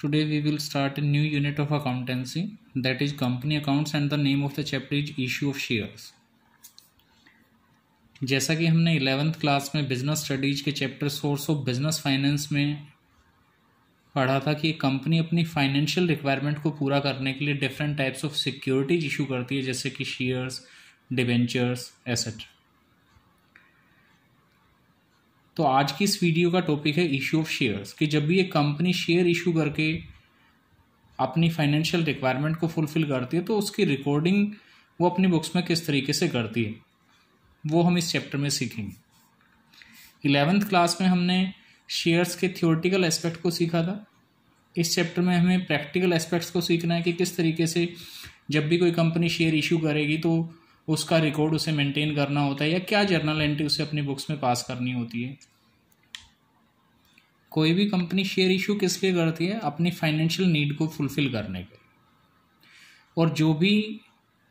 Today we will start a new unit of accountancy, that is company accounts, and the name of the chapter is issue of shares. जैसा कि हमने 11th class में business studies के chapter source of business finance में पढ़ा था कि company अपनी फाइनेंशियल रिक्वायरमेंट को पूरा करने के लिए different types of securities issue करती है, जैसे कि शेयर्स, डिबेंचर्स, एसेट्रा। तो आज की इस वीडियो का टॉपिक है इशू ऑफ शेयर्स, कि जब भी एक कंपनी शेयर इशू करके अपनी फाइनेंशियल रिक्वायरमेंट को फुलफिल करती है तो उसकी रिकॉर्डिंग वो अपनी बुक्स में किस तरीके से करती है वो हम इस चैप्टर में सीखेंगे। 11th क्लास में हमने शेयर्स के थ्योरेटिकल एस्पेक्ट को सीखा था। इस चैप्टर में हमें प्रैक्टिकल एस्पेक्ट्स को सीखना है कि किस तरीके से जब भी कोई कंपनी शेयर इशू करेगी तो उसका रिकॉर्ड उसे मेंटेन करना होता है या क्या जर्नल एंट्री उसे अपनी बुक्स में पास करनी होती है। कोई भी कंपनी शेयर इशू किस लिए करती है? अपनी फाइनेंशियल नीड को फुलफिल करने के लिए। और जो भी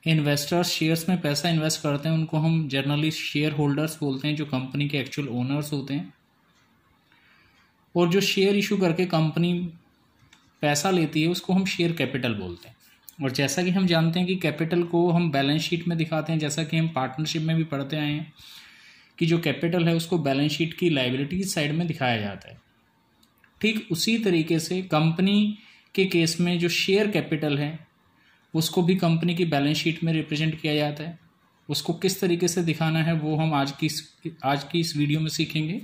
इन्वेस्टर्स शेयर्स में पैसा इन्वेस्ट करते हैं उनको हम जनरली शेयर होल्डर्स बोलते हैं, जो कंपनी के एक्चुअल ओनर्स होते हैं। और जो शेयर इशू करके कंपनी पैसा लेती है उसको हम शेयर कैपिटल बोलते हैं। और जैसा कि हम जानते हैं कि कैपिटल को हम बैलेंस शीट में दिखाते हैं, जैसा कि हम पार्टनरशिप में भी पढ़ते आए हैं कि जो कैपिटल है उसको बैलेंस शीट की लायबिलिटी साइड में दिखाया जाता है। ठीक उसी तरीके से कंपनी के केस में जो शेयर कैपिटल है उसको भी कंपनी की बैलेंस शीट में रिप्रेजेंट किया जाता है। उसको किस तरीके से दिखाना है वो हम आज की इस वीडियो में सीखेंगे।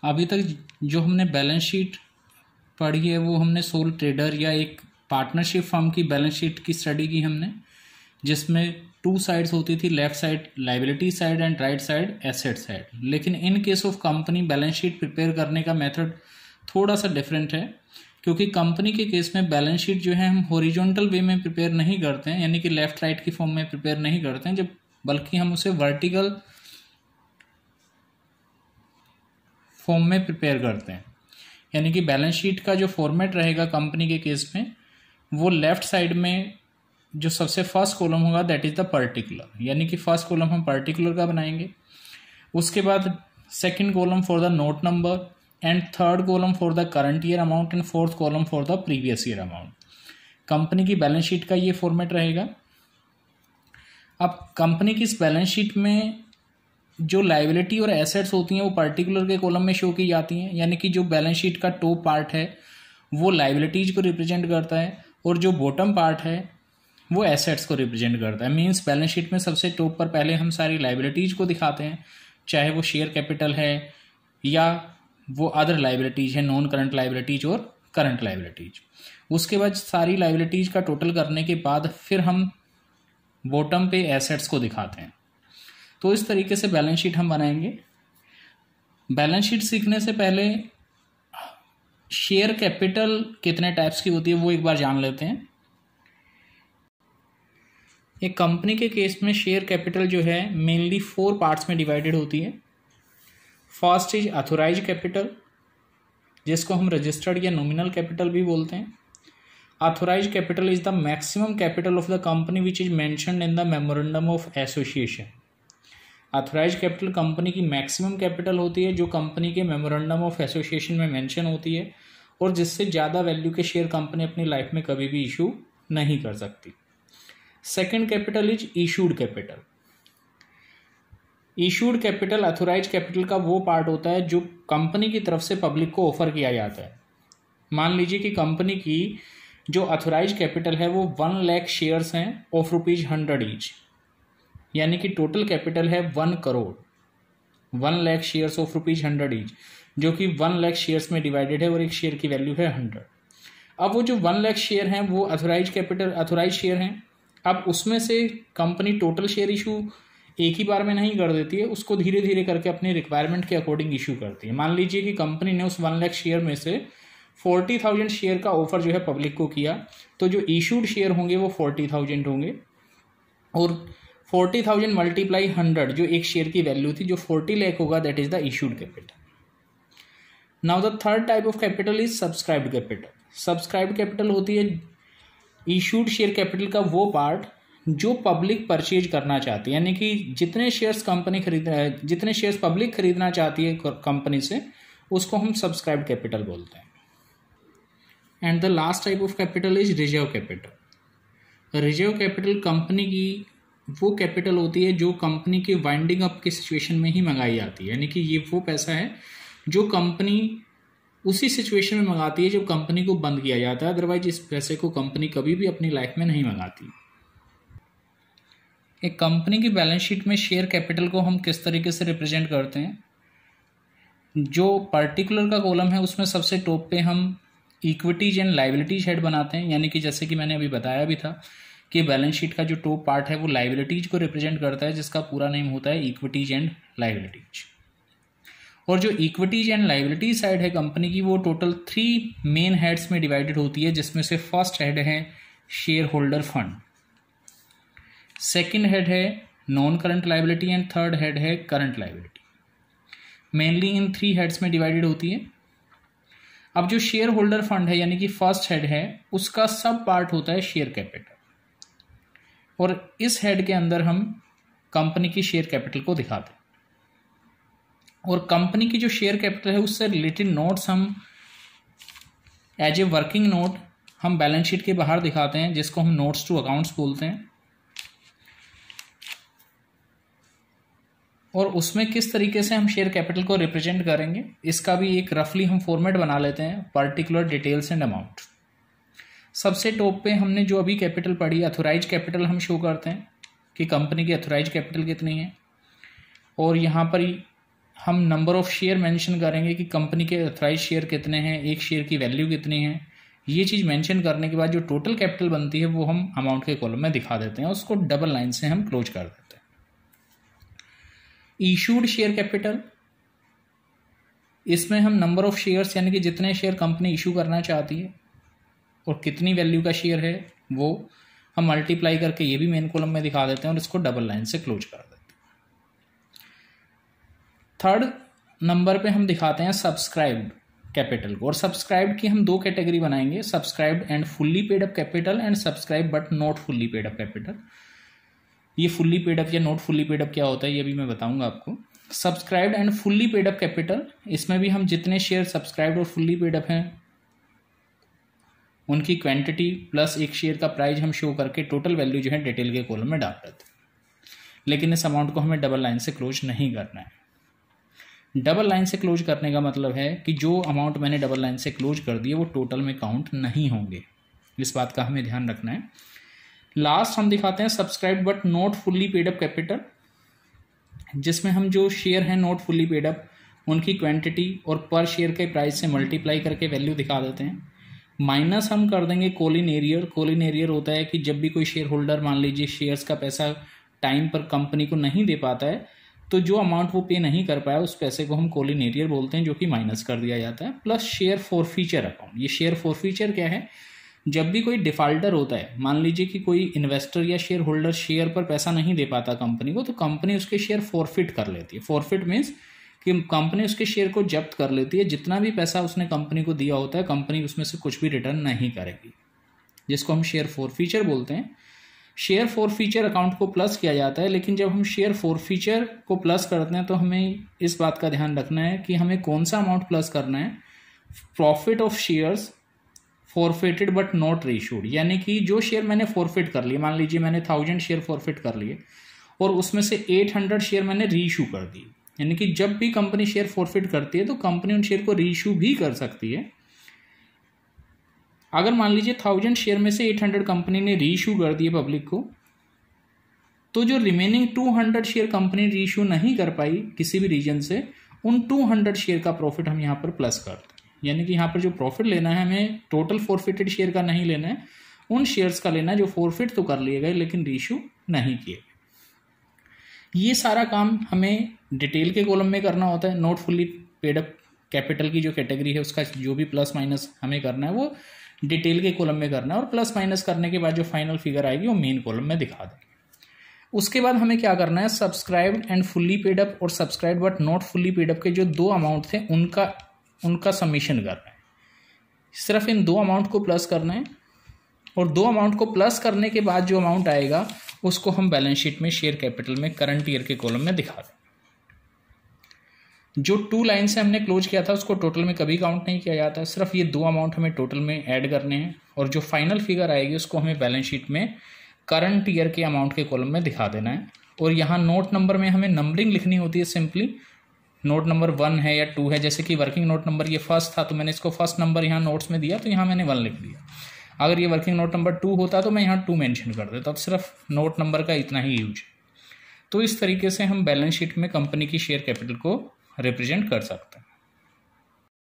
अभी तक जो हमने बैलेंस शीट पढ़ी है वो हमने सोल ट्रेडर या एक पार्टनरशिप फर्म की बैलेंस शीट की स्टडी की हमने, जिसमें 2 साइड्स होती थी, left side liability side and right side asset side. लेकिन in case of company balance sheet prepare करने का मेथड थोड़ा सा डिफरेंट है, क्योंकि कंपनी के केस में बैलेंस शीट जो है हम हॉरिजॉन्टल वे में प्रिपेयर नहीं करते हैं, यानी कि लेफ्ट राइट की फॉर्म में प्रिपेयर नहीं करते हैं, बल्कि हम उसे वर्टिकल फॉर्म में प्रिपेयर करते हैं। यानी कि बैलेंस शीट का जो फॉर्मेट रहेगा कंपनी के केस में, वो लेफ्ट साइड में जो सबसे फर्स्ट कॉलम होगा दैट इज द पर्टिकुलर, यानी कि फर्स्ट कॉलम हम पर्टिकुलर का बनाएंगे। उसके बाद second column for the note number and third column for the current year amount and fourth column for the previous year amount. Company की balance sheet का ये फॉर्मेट रहेगा। अब कंपनी की इस बैलेंस शीट में जो लायबिलिटी और एसेट्स होती हैं वो पर्टिकुलर के कॉलम में शो की जाती हैं, यानी कि जो बैलेंस शीट का टॉप पार्ट है वो लायबिलिटीज को रिप्रेजेंट करता है और जो बॉटम पार्ट है वो एसेट्स को रिप्रेजेंट करता है। मींस बैलेंस शीट में सबसे टॉप पर पहले हम सारी लायबिलिटीज को दिखाते हैं, चाहे वो शेयर कैपिटल है या वो अदर लायबिलिटीज है, नॉन करंट लायबिलिटीज और करंट लायबिलिटीज। उसके बाद सारी लायबिलिटीज का टोटल करने के बाद फिर हम बॉटम पे एसेट्स को दिखाते हैं। तो इस तरीके से बैलेंस शीट हम बनाएंगे। बैलेंस शीट सीखने से पहले शेयर कैपिटल कितने टाइप्स की होती है वो एक बार जान लेते हैं। एक कंपनी के केस में शेयर कैपिटल जो है मेनली 4 पार्ट्स में डिवाइडेड होती है। फर्स्ट इज ऑथोराइज कैपिटल, जिसको हम रजिस्टर्ड या नॉमिनल कैपिटल भी बोलते हैं। Authorise capital is the maximum capital of the company which is mentioned in the memorandum of association. Authorise capital company की मैक्सिमम कैपिटल होती है जो कंपनी के मेमोरेंडम ऑफ एसोसिएशन में मेंशन होती है, और जिससे ज़्यादा वैल्यू के शेयर कंपनी अपनी लाइफ में कभी भी इशू नहीं कर सकती। Second capital is issued capital. Issued capital authorise capital का वो पार्ट होता है जो कंपनी की तरफ से पब्लिक को ऑफर किया जाता है। मान लीजिए कि कंपनी की जो ऑथोराइज कैपिटल है वो 1 लाख शेयर्स हैं ऑफ ₹100 ईच, यानी कि टोटल कैपिटल है 1 crore. 1 lakh shares of ₹100 each, जो कि 1 लाख शेयर्स में डिवाइडेड है और एक शेयर की वैल्यू है 100। अब वो जो 1 लाख शेयर हैं वो ऑथोराइज शेयर हैं। अब उसमें से कंपनी टोटल शेयर इशू एक ही बार में नहीं कर देती है, उसको धीरे धीरे करके अपनी रिक्वायरमेंट के अकॉर्डिंग इशू करती है। मान लीजिए कि कंपनी ने उस 1 लाख शेयर में से 40,000 शेयर का ऑफर जो है पब्लिक को किया, तो जो इशूड शेयर होंगे वो 40,000 होंगे, और 40,000 मल्टीप्लाई 100 जो एक शेयर की वैल्यू थी, जो 40 लाख होगा, that is the issued capital. Now the third type of capital is subscribed capital. Subscribed capital होती है इशूड शेयर कैपिटल का वो पार्ट जो पब्लिक परचेज करना चाहती है, यानी कि जितने शेयर्स पब्लिक खरीदना चाहती है कंपनी से, उसको हम सब्सक्राइब्ड कैपिटल बोलते हैं। And the last type of capital is reserve capital. Reserve capital company की वो कैपिटल होती है जो कंपनी के वाइंडिंग अप के सिचुएशन में ही मंगाई जाती है, यानी कि ये वो पैसा है जो कंपनी उसी सिचुएशन में मंगाती है जब कंपनी को बंद किया जाता है, अदरवाइज इस पैसे को कंपनी कभी भी अपनी लाइफ में नहीं मंगाती। एक कंपनी की बैलेंस शीट में शेयर कैपिटल को हम किस तरीके से रिप्रेजेंट करते हैं, जो पर्टिकुलर का कॉलम है उसमें सबसे टॉप पे हम इक्विटीज एंड लाइबिलिटीज हेड बनाते हैं, यानी कि जैसे कि मैंने अभी बताया भी था कि बैलेंस शीट का जो टॉप पार्ट है वो लाइबिलिटीज को रिप्रेजेंट करता है, जिसका पूरा नेम होता है इक्विटीज एंड लाइबिलिटीज। और जो इक्विटीज एंड लाइबिलिटी साइड है कंपनी की वो टोटल 3 मेन हेड्स में डिवाइडेड होती है, जिसमें से फर्स्ट हेड है share holder fund, second head है non current liability and third head है current liability. Mainly in 3 heads में डिवाइडेड होती है। अब जो शेयर होल्डर फंड है यानी कि फर्स्ट हेड है उसका सब पार्ट होता है शेयर कैपिटल, और इस हेड के अंदर हम कंपनी की शेयर कैपिटल को दिखाते हैं। और कंपनी की जो शेयर कैपिटल है उससे रिलेटेड नोट्स हम एज ए वर्किंग नोट हम बैलेंस शीट के बाहर दिखाते हैं, जिसको हम नोट्स टू अकाउंट्स बोलते हैं। और उसमें किस तरीके से हम शेयर कैपिटल को रिप्रेजेंट करेंगे इसका भी एक रफली हम फॉर्मेट बना लेते हैं, पर्टिकुलर डिटेल्स एंड अमाउंट। सबसे टॉप पे हमने जो अभी कैपिटल पढ़ी अथोराइज कैपिटल हम शो करते हैं कि कंपनी की अथोराइज कैपिटल कितनी है, और यहाँ पर हम नंबर ऑफ शेयर मेंशन करेंगे कि कंपनी के अथोराइज शेयर कितने हैं, एक शेयर की वैल्यू कितनी है। ये चीज़ मेंशन करने के बाद जो टोटल कैपिटल बनती है वो हम अमाउंट के कॉलम में दिखा देते हैं, उसको डबल लाइन से हम क्लोज कर देते हैं। इशूड शेयर कैपिटल, इसमें हम नंबर ऑफ शेयर्स यानी कि जितने शेयर कंपनी इशू करना चाहती है और कितनी वैल्यू का शेयर है वो हम मल्टीप्लाई करके ये भी मेन कॉलम में दिखा देते हैं और इसको डबल लाइन से क्लोज कर देते हैं। थर्ड नंबर पे हम दिखाते हैं सब्सक्राइब्ड कैपिटल को, और सब्सक्राइब्ड की हम 2 कैटेगरी बनाएंगे, subscribed and fully paid up capital and subscribe but not fully paid up capital. ये फुल्ली पेड अप या नॉट फुल्ली पेड अप क्या होता है ये भी मैं बताऊंगा आपको। Subscribed and fully paid up capital, इसमें भी हम जितने शेयर सब्सक्राइब्ड और फुल्ली पेड अप हैं उनकी क्वांटिटी प्लस एक शेयर का प्राइस हम शो करके टोटल वैल्यू जो है डिटेल के कॉलम में डाल देते हैं। लेकिन इस अमाउंट को हमें डबल लाइन से क्लोज नहीं करना है। डबल लाइन से क्लोज करने का मतलब है कि जो अमाउंट मैंने डबल लाइन से क्लोज कर दिए वो टोटल में काउंट नहीं होंगे, इस बात का हमें ध्यान रखना है। लास्ट हम दिखाते हैं subscribe but not fully paid up capital, जिसमें हम जो शेयर हैं नॉट फुल्ली पेड अप उनकी क्वांटिटी और पर शेयर के प्राइस से मल्टीप्लाई करके वैल्यू दिखा देते हैं। माइनस हम कर देंगे कॉलिन एरियर। कॉलिन एरियर होता है कि जब भी कोई शेयर होल्डर मान लीजिए शेयर्स का पैसा टाइम पर कंपनी को नहीं दे पाता है तो जो अमाउंट वो पे नहीं कर पाया उस पैसे को हम कॉलिन एरियर बोलते हैं, जो कि माइनस कर दिया जाता है। Plus share forfeiture account. ये शेयर फॉरफीचर क्या है, जब भी कोई डिफॉल्टर होता है, मान लीजिए कि कोई इन्वेस्टर या शेयर होल्डर शेयर पर पैसा नहीं दे पाता कंपनी को, तो कंपनी उसके शेयर फॉरफिट कर लेती है। फॉरफिट मीन्स कि कंपनी उसके शेयर को जब्त कर लेती है, जितना भी पैसा उसने कंपनी को दिया होता है कंपनी उसमें से कुछ भी रिटर्न नहीं करेगी, जिसको हम शेयर फॉरफीचर बोलते हैं। शेयर फॉरफीचर अकाउंट को प्लस किया जाता है, लेकिन जब हम शेयर फॉरफीचर को प्लस करते हैं तो हमें इस बात का ध्यान रखना है कि हमें कौन सा अमाउंट प्लस करना है। Profit of shares forfeited but not reissued, यानी कि जो शेयर मैंने फॉरफिट कर लिए, मान लीजिए मैंने 1000 शेयर फॉरफिट कर लिए और उसमें से 800 शेयर मैंने रीइश्यू कर दिए, यानी कि जब भी कंपनी शेयर फॉरफिट करती है तो कंपनी उन शेयर को रीइश्यू भी कर सकती है। अगर मान लीजिए 1000 शेयर में से 800 कंपनी ने रीइश्यू कर दिए पब्लिक को, तो जो रिमेनिंग 200 शेयर कंपनी रीइश्यू नहीं कर पाई किसी भी रीजन से, उन 200 शेयर का प्रॉफिट हम यहाँ पर प्लस करते हैं। यानी कि यहाँ पर जो प्रॉफिट लेना है हमें टोटल फॉरफिटेड शेयर का नहीं लेना है, उन शेयर्स का लेना है जो फॉरफिट तो कर लिए गए लेकिन रीइश्यू नहीं किए गए। ये सारा काम हमें डिटेल के कॉलम में करना होता है। Not fully paid up capital की जो कैटेगरी है उसका जो भी प्लस माइनस हमें करना है वो डिटेल के कॉलम में करना है, और प्लस माइनस करने के बाद जो फाइनल फिगर आएगी वो मेन कॉलम में दिखा देंगे। उसके बाद हमें क्या करना है, subscribed and fully paid up और subscribed but not fully paid up के जो 2 अमाउंट थे उनका समीशन करना है। सिर्फ इन 2 अमाउंट को प्लस करना है, और 2 अमाउंट को प्लस करने के बाद जो अमाउंट आएगा उसको हम बैलेंस शीट में शेयर कैपिटल में करंट ईयर के कॉलम में दिखा दें। जो 2 लाइन से हमने क्लोज किया था उसको टोटल में कभी काउंट नहीं किया जाता, सिर्फ ये 2 अमाउंट हमें टोटल में ऐड करने हैं और जो फाइनल फिगर आएगी उसको हमें बैलेंस शीट में करंट ईयर के अमाउंट के कॉलम में दिखा देना है। और यहाँ नोट नंबर में हमें नंबरिंग लिखनी होती है, सिंपली नोट नंबर 1 है या 2 है, जैसे कि वर्किंग नोट नंबर ये फर्स्ट था तो मैंने इसको फर्स्ट नंबर यहाँ नोट्स में दिया तो यहाँ मैंने 1 लिख दिया। अगर ये वर्किंग नोट नंबर 2 होता तो मैं यहाँ 2 मेंशन कर देता, अब सिर्फ नोट नंबर का इतना ही यूज है। तो इस तरीके से हम बैलेंस शीट में कंपनी की शेयर कैपिटल को रिप्रेजेंट कर सकते हैं।